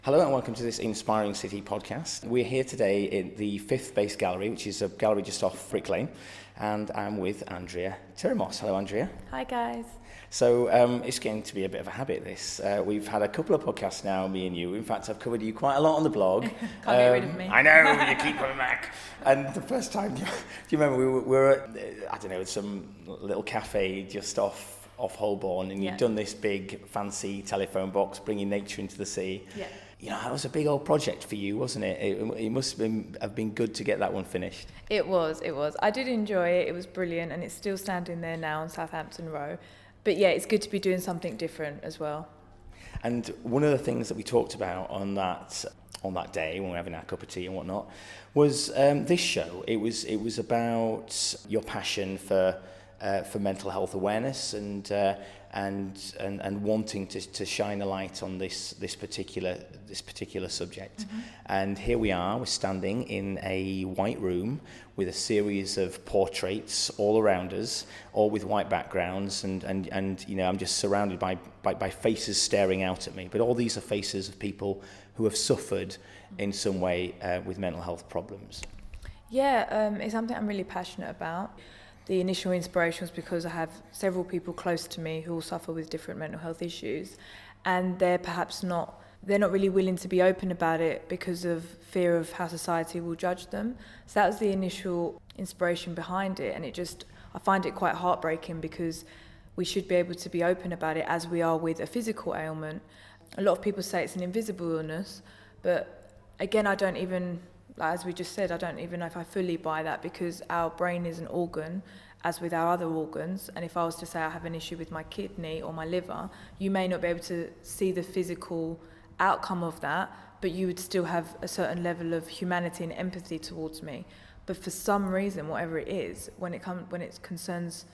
Hello and welcome to this Inspiring City podcast. We're here today in the Fifth Base Gallery, which is a gallery just off Brick Lane, and I'm with Andrea Tyrimos. Hello, Andrea. Hi, guys. So it's going to be a bit of a habit, this. We've had a couple of podcasts now, me and you. In fact, I've covered you quite a lot on the blog. Can't get rid of me. I know, you keep coming back. And the first time, do you remember, we were at, I don't know, some little cafe just off Holborn, and you'd done this big, fancy telephone box, bringing nature into the sea. Yeah. You know, that was a big old project for you, wasn't it? It must have been good to get that one finished. It was. I did enjoy it. It was brilliant, and it's still standing there now on Southampton Row. But yeah, it's good to be doing something different as well. And one of the things that we talked about on that day when we were having our cup of tea and whatnot was this show. It was about your passion for mental health awareness and wanting to shine a light on this particular subject. Mm-hmm. And here we're standing in a white room with a series of portraits all around us, all with white backgrounds, and you know, I'm just surrounded by faces staring out at me. But all these are faces of people who have suffered in some way with mental health problems. Yeah, it's something I'm really passionate about. The initial inspiration was because I have several people close to me who all suffer with different mental health issues, and they're not really willing to be open about it because of fear of how society will judge them. So that was the initial inspiration behind it, and I find it quite heartbreaking because we should be able to be open about it as we are with a physical ailment. A lot of people say it's an invisible illness, but again, as we just said, I don't even know if I fully buy that, because our brain is an organ, as with our other organs. And if I was to say I have an issue with my kidney or my liver, you may not be able to see the physical outcome of that, but you would still have a certain level of humanity and empathy towards me. But for some reason, whatever it is, when it concerns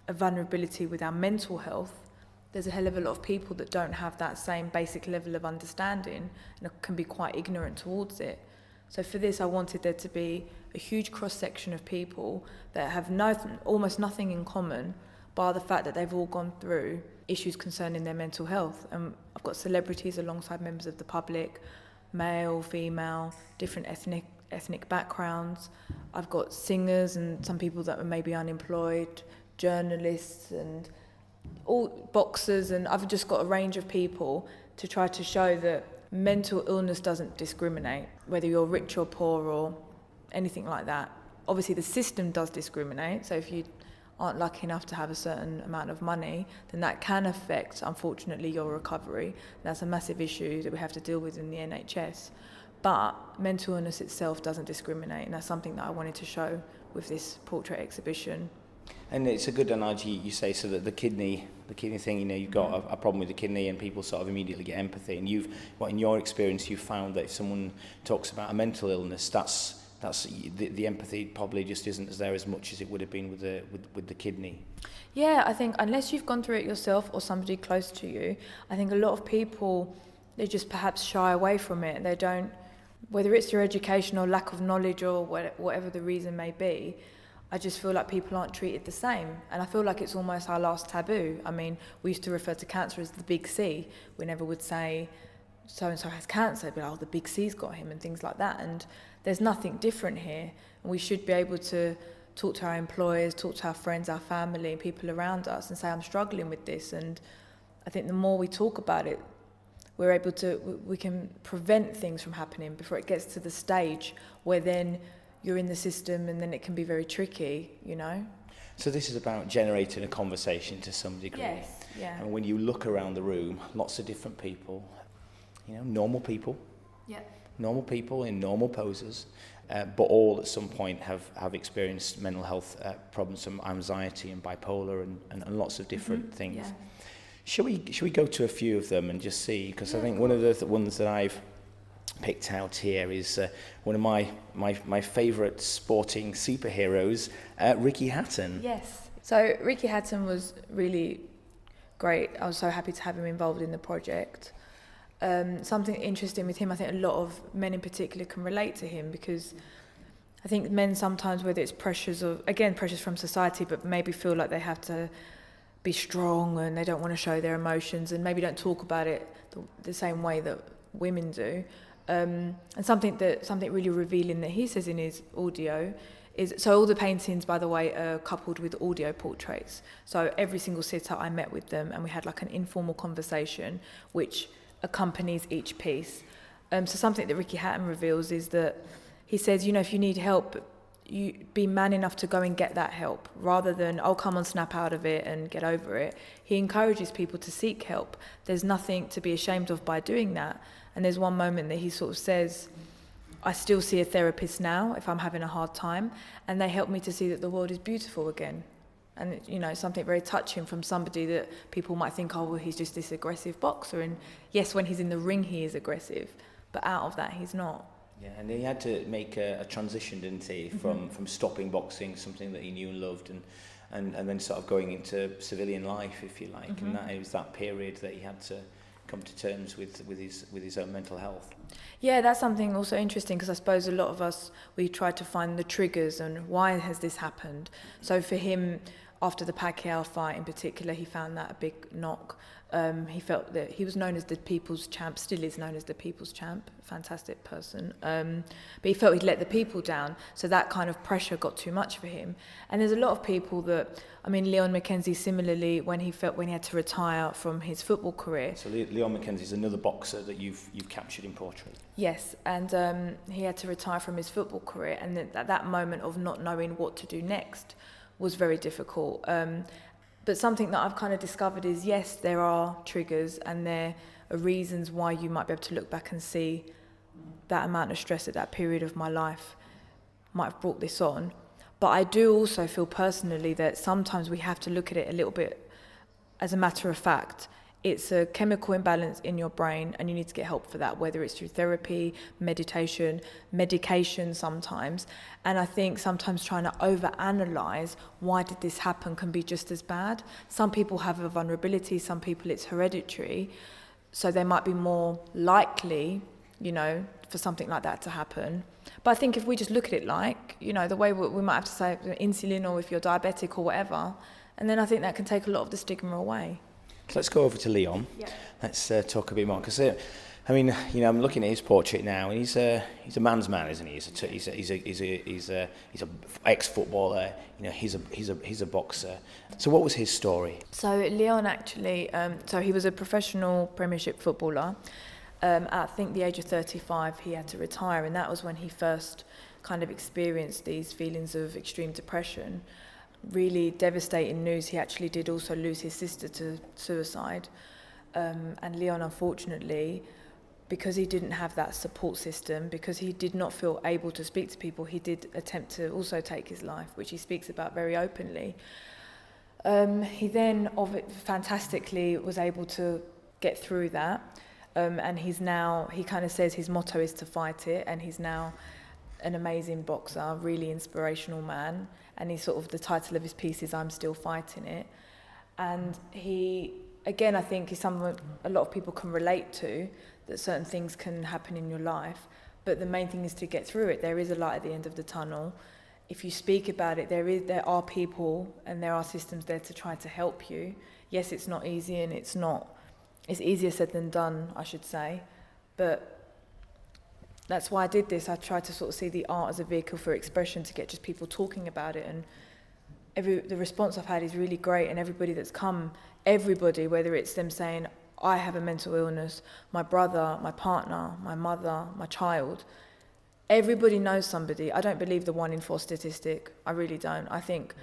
a vulnerability with our mental health, there's a hell of a lot of people that don't have that same basic level of understanding and can be quite ignorant towards it. So for this, I wanted there to be a huge cross-section of people that have almost nothing in common, bar the fact that they've all gone through issues concerning their mental health. And I've got celebrities alongside members of the public, male, female, different ethnic backgrounds. I've got singers and some people that are maybe unemployed, journalists and all boxers, and I've just got a range of people to try to show that mental illness doesn't discriminate, whether you're rich or poor or anything like that. Obviously, the system does discriminate, so if you aren't lucky enough to have a certain amount of money, then that can affect, unfortunately, your recovery. That's a massive issue that we have to deal with in the NHS. But mental illness itself doesn't discriminate, and that's something that I wanted to show with this portrait exhibition. And it's a good analogy you say, so that the kidney thing, you know, you've got a problem with the kidney and people sort of immediately get empathy. And in your experience, you've found that if someone talks about a mental illness, that's the empathy probably just isn't there as much as it would have been with the kidney. Yeah, I think unless you've gone through it yourself or somebody close to you, I think a lot of people, they just perhaps shy away from it. They don't, whether it's through education or lack of knowledge or whatever the reason may be, I just feel like people aren't treated the same. And I feel like it's almost our last taboo. I mean, we used to refer to cancer as the big C. We never would say, so-and-so has cancer, but the big C's got him and things like that. And there's nothing different here. And we should be able to talk to our employers, talk to our friends, our family, people around us and say, I'm struggling with this. And I think the more we talk about it, we can prevent things from happening before it gets to the stage where then you're in the system and then it can be very tricky, you know? So this is about generating a conversation to some degree. Yes, yeah. And when you look around the room, lots of different people, you know, normal people. Yeah. Normal people in normal poses, but all at some point have experienced mental health problems, some anxiety and bipolar and lots of different things. Yeah. Shall we go to a few of them and just see? Because I think one of the ones that I've picked out here is one of my favourite sporting superheroes, Ricky Hatton. Yes. So Ricky Hatton was really great. I was so happy to have him involved in the project. Something interesting with him, I think a lot of men in particular can relate to him, because I think men sometimes, whether it's pressures from society, but maybe feel like they have to be strong and they don't want to show their emotions and maybe don't talk about it the same way that women do. And something really revealing that he says in his audio is, so all the paintings, by the way, are coupled with audio portraits. So every single sitter I met with them, and we had like an informal conversation which accompanies each piece. So something that Ricky Hatton reveals is that he says, you know, if you need help, you be man enough to go and get that help, rather than, oh, come on, snap out of it and get over it. He encourages people to seek help. There's nothing to be ashamed of by doing that. And there's one moment that he sort of says, I still see a therapist now if I'm having a hard time, and they help me to see that the world is beautiful again. And, you know, something very touching from somebody that people might think, oh, well, he's just this aggressive boxer. And yes, when he's in the ring, he is aggressive, but out of that, he's not. Yeah, and he had to make a transition, didn't he, from stopping boxing, something that he knew and loved, and then sort of going into civilian life, if you like. And that it was that period that he had to come to terms with his own mental health. Yeah, that's something also interesting, because I suppose a lot of us, we try to find the triggers and why has this happened. So for him, after the Pacquiao fight in particular, he found that a big knock. He felt that he was known as the people's champ, still is known as the people's champ, fantastic person. But he felt he'd let the people down, so that kind of pressure got too much for him. And there's a lot of people that, I mean, Leon McKenzie similarly, when he had to retire from his football career. So Leon McKenzie is another boxer that you've captured in portrait. Yes, and he had to retire from his football career, and at that moment of not knowing what to do next was very difficult. But something that I've kind of discovered is, yes, there are triggers and there are reasons why you might be able to look back and see that amount of stress at that period of my life might have brought this on. But I do also feel personally that sometimes we have to look at it a little bit as a matter of fact. It's a chemical imbalance in your brain, and you need to get help for that, whether it's through therapy, meditation, medication sometimes. And I think sometimes trying to overanalyze why did this happen can be just as bad. Some people have a vulnerability, some people it's hereditary, so they might be more likely, you know, for something like that to happen. But I think if we just look at it like, you know, the way we might have to say insulin, or if you're diabetic or whatever, and then I think that can take a lot of the stigma away. So let's go over to Leon. Yeah. Let's talk a bit more, because I mean, you know, I'm looking at his portrait now, and he's a man's man, isn't he? He's a ex-footballer. You know, he's a boxer. So what was his story? So Leon actually, so he was a professional Premiership footballer. At I think the age of 35, he had to retire, and that was when he first kind of experienced these feelings of extreme depression. Really devastating news. He actually did also lose his sister to suicide, and Leon, unfortunately, because he didn't have that support system, because he did not feel able to speak to people, he did attempt to also take his life, which he speaks about very openly. He then fantastically was able to get through that, and he kind of says his motto is to fight it, and he's now an amazing boxer, really inspirational man. And he's sort of, the title of his piece is I'm Still Fighting It. And he, again, I think is someone a lot of people can relate to, that certain things can happen in your life. But the main thing is to get through it. There is a light at the end of the tunnel. If you speak about it, there are people and there are systems there to try to help you. Yes, it's not easy, and it's easier said than done, I should say. But that's why I did this. I tried to sort of see the art as a vehicle for expression, to get just people talking about it. And the response I've had is really great. And everybody that's come, whether it's them saying, I have a mental illness, my brother, my partner, my mother, my child, everybody knows somebody. I don't believe the 1 in 4 statistic. I really don't. I think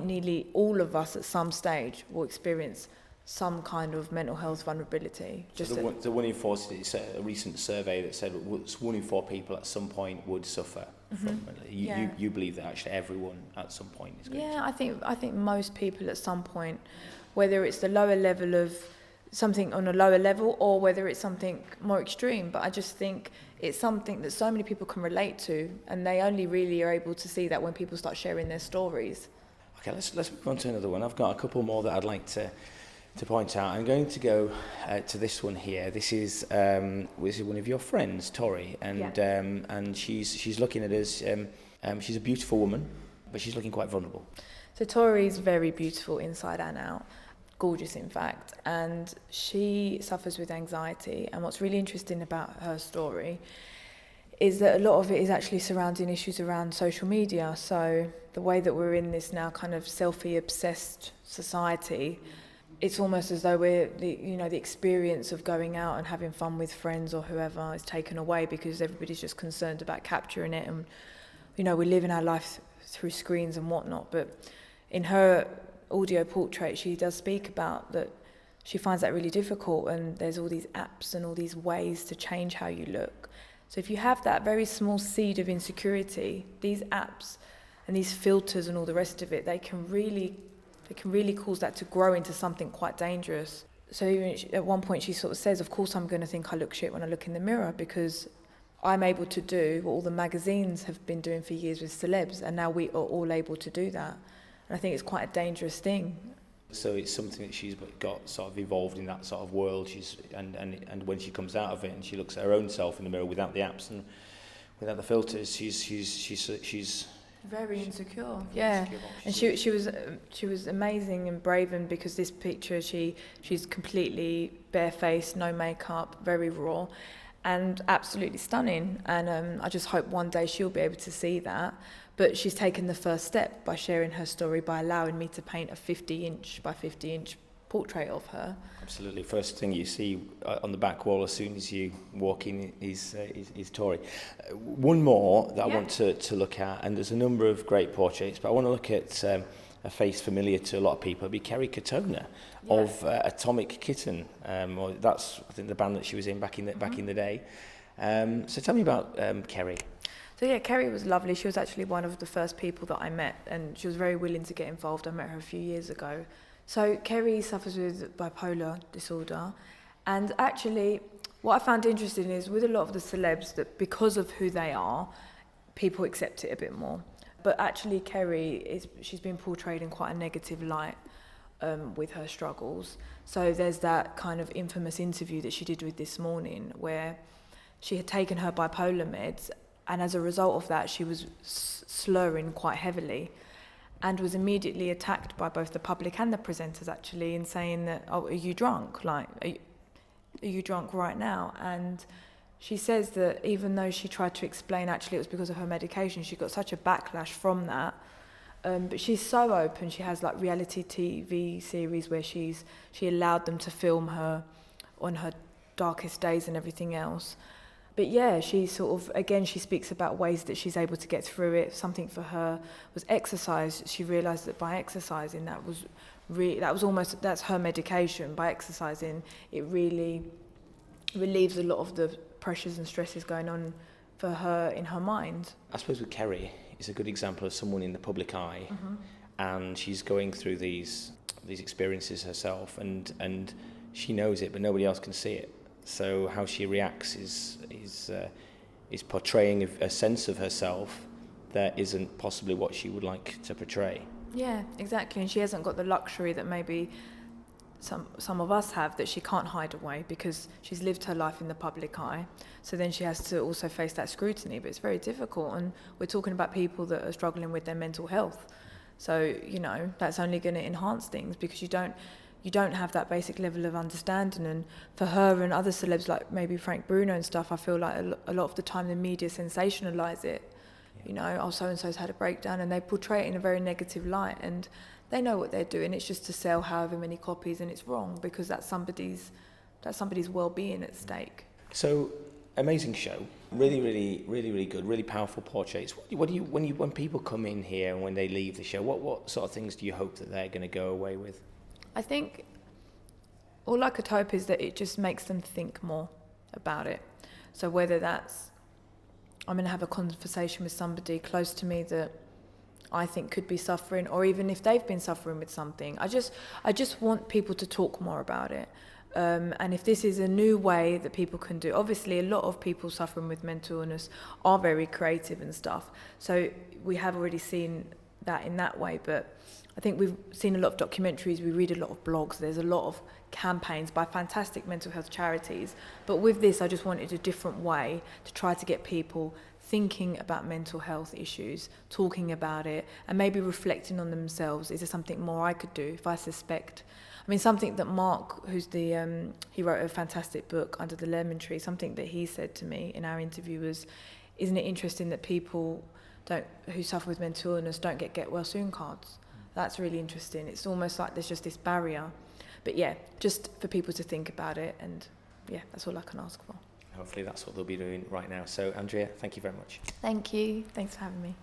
nearly all of us at some stage will experience some kind of mental health vulnerability. So the 1 in 4, it's a recent survey that said 1 in 4 people at some point would suffer from it. You believe that actually everyone at some point is going to. Yeah, I think most people at some point, whether it's the lower level of something on a lower level or whether it's something more extreme, but I just think it's something that so many people can relate to, and they only really are able to see that when people start sharing their stories. Okay, let's move on to another one. I've got a couple more that I'd like to point out. I'm going to go to this one here. This is one of your friends, Tori, and she's looking at us. She's a beautiful woman, but she's looking quite vulnerable. So Tori's very beautiful inside and out. gorgeous in fact, and she suffers with anxiety. And what's really interesting about her story is that a lot of it is actually surrounding issues around social media. So the way that we're in this now kind of selfie-obsessed society, it's almost as though the experience of going out and having fun with friends or whoever is taken away because everybody's just concerned about capturing it. And, we live in our life through screens and whatnot. But in her audio portrait, she does speak about that she finds that really difficult, and there's all these apps and all these ways to change how you look. So if you have that very small seed of insecurity, these apps and these filters and all the rest of it, they can really cause that to grow into something quite dangerous. So even at one point she sort of says, of course I'm going to think I look shit when I look in the mirror, because I'm able to do what all the magazines have been doing for years with celebs, and now we are all able to do that. And I think it's quite a dangerous thing. So it's something that she's got sort of evolved in that sort of world. And when she comes out of it and she looks at her own self in the mirror without the apps and without the filters, she's very insecure. Yeah, and she was amazing and brave. And because this picture, she's completely barefaced, no makeup, very raw, and absolutely stunning. And I just hope one day she'll be able to see that. But she's taken the first step by sharing her story, by allowing me to paint a 50-inch by 50-inch portrait of her. Absolutely. First thing you see on the back wall as soon as you walk in is Tori. One more that I want to look at, and there's a number of great portraits, but I want to look at a face familiar to a lot of people. It'd be Kerry Katona of Atomic Kitten. Or that's, I think, the band that she was in back in the day. So tell me about Kerry. So yeah, Kerry was lovely. She was actually one of the first people that I met, and she was very willing to get involved. I met her a few years ago. So Kerry suffers with bipolar disorder, and actually what I found interesting is with a lot of the celebs, that because of who they are, people accept it a bit more. But actually Kerry, she's been portrayed in quite a negative light with her struggles. So there's that kind of infamous interview that she did with This Morning, where she had taken her bipolar meds, and as a result of that, she was slurring quite heavily and was immediately attacked by both the public and the presenters, actually, in saying that, oh, are you drunk? Like, are you drunk right now? And she says that even though she tried to explain actually it was because of her medication, she got such a backlash from that. But she's so open. She has like reality TV series where she allowed them to film her on her darkest days and everything else. But yeah, she sort of, again, she speaks about ways that she's able to get through it. Something for her was exercise. She realised that by exercising, that's her medication. By exercising, it really relieves a lot of the pressures and stresses going on for her in her mind. I suppose with Kerry, it's a good example of someone in the public eye, and she's going through these experiences herself, and she knows it, but nobody else can see it. So how she reacts is portraying a sense of herself that isn't possibly what she would like to portray. Yeah, exactly. And she hasn't got the luxury that maybe some of us have, that she can't hide away because she's lived her life in the public eye. So then she has to also face that scrutiny, but it's very difficult. And we're talking about people that are struggling with their mental health. So, that's only going to enhance things because you don't have that basic level of understanding. And for her and other celebs like maybe Frank Bruno and stuff, I feel like a lot of the time the media sensationalise it. So-and-so's had a breakdown, and they portray it in a very negative light, and they know what they're doing. It's just to sell however many copies, and it's wrong because that's somebody's well-being at stake. So, amazing show. Really, really, really, really good. Really powerful portraits. When people come in here and when they leave the show, what sort of things do you hope that they're going to go away with? I think all I could hope is that it just makes them think more about it. So whether that's I'm going to have a conversation with somebody close to me that I think could be suffering, or even if they've been suffering with something, I just want people to talk more about it. And if this is a new way that people can do, obviously a lot of people suffering with mental illness are very creative and stuff. So we have already seen that in that way, but I think we've seen a lot of documentaries, we read a lot of blogs, there's a lot of campaigns by fantastic mental health charities. But with this, I just wanted a different way to try to get people thinking about mental health issues, talking about it, and maybe reflecting on themselves. Is there something more I could do if I suspect I mean, something that Mark, who's he wrote a fantastic book, Under the Lemon Tree, something that he said to me in our interview was, isn't it interesting that people who suffer with mental illness don't get well soon cards? That's really interesting. It's almost like there's just this barrier. But yeah, just for people to think about it, and yeah, that's all I can ask for. Hopefully that's what they'll be doing right now. So Andrea, thank you very much. Thank you. Thanks for having me.